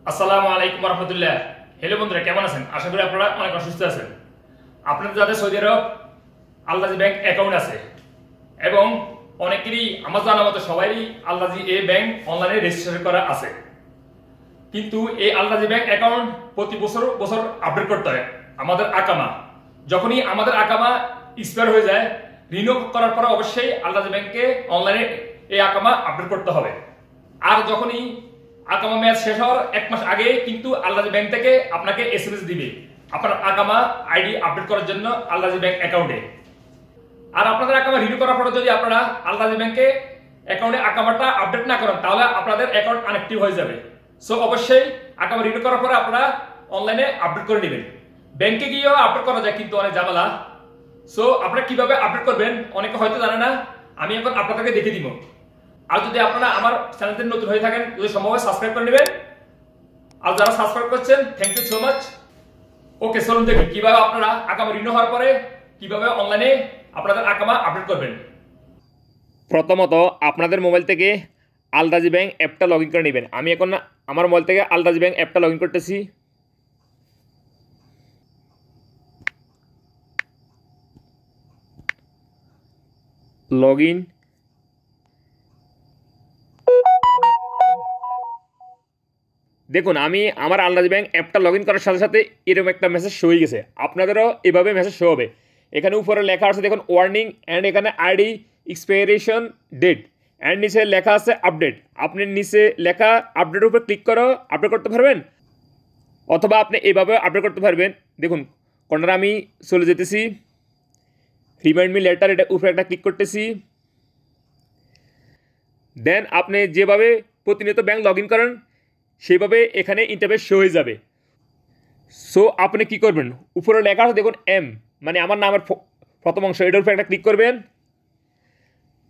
আসসালামু আলাইকুম রহমতুল্লাহ। হ্যালো বন্ধুরা, কেমন আছেন? আশা করি আপনারা অনেক সুস্থ আছেন। আপনাদের যাদের সৌদি আরব আল রাজি ব্যাংক অ্যাকাউন্ট আছে এবং অনেকেরই আমার জানা মতো সবাই আল রাজি এই ব্যাংক অনলাইনে রেজিস্ট্রেশন করা আছে, কিন্তু এই আল রাজি ব্যাংক অ্যাকাউন্ট প্রতি বছর আপডেট করতে হয়। আমাদের আকামা যখনই আমাদের আকামা এক্সপায়ার হয়ে যায়, রিনিউ করার পর অবশ্যই আল রাজি ব্যাংকে অনলাইনে এই আকামা আপডেট করতে হবে। আর যখনই আকামা মেয়াদ শেষ হওয়ার 1 মাস আগে কিন্তু আল রাজি ব্যাংক থেকে আপনাকে এসএমএস দিবে আপনার আকামা আইডি আপডেট করার জন্য আল রাজি ব্যাংক অ্যাকাউন্টে। আর আপনাদের আকামা রিনিউ করার পরে যদি আপনারা আল রাজি ব্যাংকে অ্যাকাউন্টে আকামাটা আপডেট না করেন, তাহলে আপনাদের অ্যাকাউন্ট আনঅ্যাক্টিভ হয়ে যাবে। সো অবশ্যই আকামা রিনিউ করার পরে আপনারা অনলাইনে আপডেট করে নেবেন। ব্যাংকে গিয়েও আপডেট করা যায়, কিন্তু অনেক ঝামেলা। সো আপনারা কিভাবে আপডেট করবেন অনেকে হয়তো জানে না, আমি এখন আপনাদেরকে দেখে দিব। আর যদি আপনারা আমার চ্যানেলতে নতুন হয়ে থাকেন, যদি সম্ভব হয় সাবস্ক্রাইব করে নেবেন। আর যারা সাবস্ক্রাইব করছেন, থ্যাংক ইউ সো মাচ। ওকে, চলুন দেখি কিভাবে আপনারা আকামা রিনিউ হওয়ার পরে কিভাবে অনলাইনে আপনাদের আকামা আপডেট করবেন। প্রথমত আপনাদের মোবাইল থেকে আল রাজি ব্যাংক অ্যাপটা লগ ইন করে নেবেন। আমি এখন আমার মোবাইল থেকে আল রাজি ব্যাংক অ্যাপটা লগ ইন করতেছি। Log in. দেখুন, আমি আমার আল রাজি ব্যাংক অ্যাপটা লগ ইন করার সাথে সাথে এরকম একটা মেসেজ শো হয়ে গেছে। আপনাদেরও এভাবে মেসেজ শো হবে। এখানে উপরে লেখা আছে দেখুন ওয়ার্নিং, অ্যান্ড এখানে আইডি এক্সপাইরেশন ডেট, অ্যান্ড নিচে লেখা আছে আপডেট। আপনি নিচে লেখা আপডেটের উপরে ক্লিক করে আপডেট করতে পারবেন, অথবা আপনি এভাবে আপডেট করতে পারবেন। দেখুন কোনটা আমি চলে যেতেছি, রিমাইন্ড মি লেটার, এটা উপরে একটা ক্লিক করতেছি। দেন আপনি যেভাবে প্রতিনিয়ত ব্যাংক লগ ইন করেন সেইভাবে এখানে ইন্টারফেস শো হয়ে যাবে। সো আপনি কি করবেন, উপরে লেখা আছে দেখুন এম, মানে আমার নামের প্রথম অংশ, এটার উপরে একটা ক্লিক করবেন।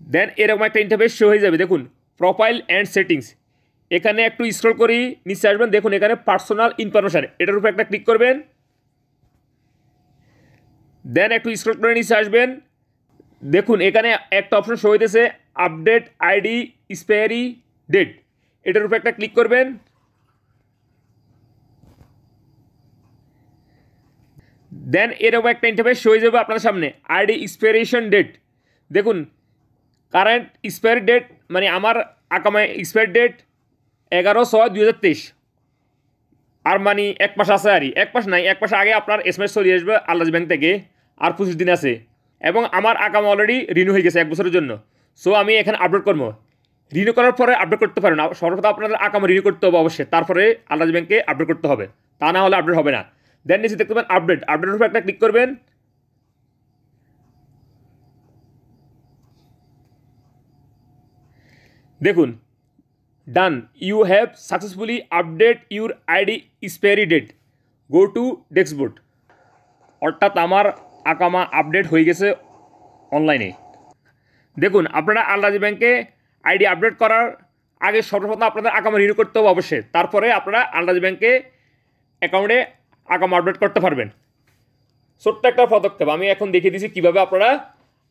দেন এরকম একটা ইন্টারফেস শো হয়ে যাবে। দেখুন প্রোফাইল অ্যান্ড সেটিংস, এখানে একটু স্ক্রল করি নিচে আসবেন। দেখুন এখানে পার্সোনাল ইনফরমেশন, এটার উপরে একটা ক্লিক করবেন। দেন একটু স্ক্রল করে নিচে আসবেন। দেখুন এখানে একটা অপশন শো হইতেছে আপডেট আইডি এক্সপায়ারি ডেট, এটার উপরে একটা ক্লিক করবেন। দেন এরকম একটা ইন্টারফেস শো হয়ে যাবে আপনাদের সামনে, আইডি এক্সপাইরেশন ডেট। দেখুন কারেন্ট এক্সপায়ারি ডেট, মানে আমার আকামা এক্সপায়ারি ডেট 11/6/2023, আর মানে 1 মাস আছে। আর 1 মাস নাই, 1 মাস আগে আপনার এসএমএস চলে আসবে আল রাজি ব্যাংক থেকে, আর 25 দিন আছে। এবং আমার আকামা অলরেডি রিনিউ হয়ে গেছে 1 বছরের জন্য। সো আমি এখানে আপডেট করবো। রিনিউ করার পরে আপডেট করতে পারেন, সর্বপ্রথম আপনাদের আকামা রিনিউ করতে হবে অবশ্যই, তারপরে আল রাজি ব্যাংকে আপডেট করতে হবে, তা না হলে আপডেট হবে না। দেন নিচে দেখতে পাবেন আপডেট, আপডেটের উপর একটা ক্লিক করবেন। দেখুন done, you have successfully update your ID expiry date, go to dashboard. অর্থাৎ আমার আকামা আপডেট হয়ে গেছে অনলাইনে। দেখুন আপনারা আল রাজি ব্যাংকে আইডি আপডেট করার আগে সর্বপ্রথম আপনাদের আকামা রিনিউ করতে হবে অবশ্যই, তারপরে আপনারা আল রাজি ব্যাংকে অ্যাকাউন্টে আকামা আপডেট করতে পারবেন। ছোট্ট একটা পদক্ষেপ আমি এখন দেখিয়ে দিচ্ছি কীভাবে আপনারা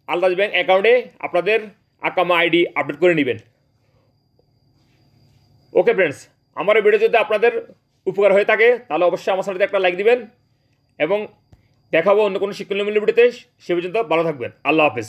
আল রাজি ব্যাংক অ্যাকাউন্টে আপনাদের আকামা আইডি আপডেট করে নেবেন। ওকে ফ্রেন্ডস, আমার এই ভিডিও যদি আপনাদের উপকার হয়ে থাকে তাহলে অবশ্যই আমার সাথে একটা লাইক দিবেন, এবং দেখাবো অন্য কোনো শিক্ষণীয় ভিডিওতে। সে পর্যন্ত ভালো থাকবেন। আল্লাহ হাফেজ।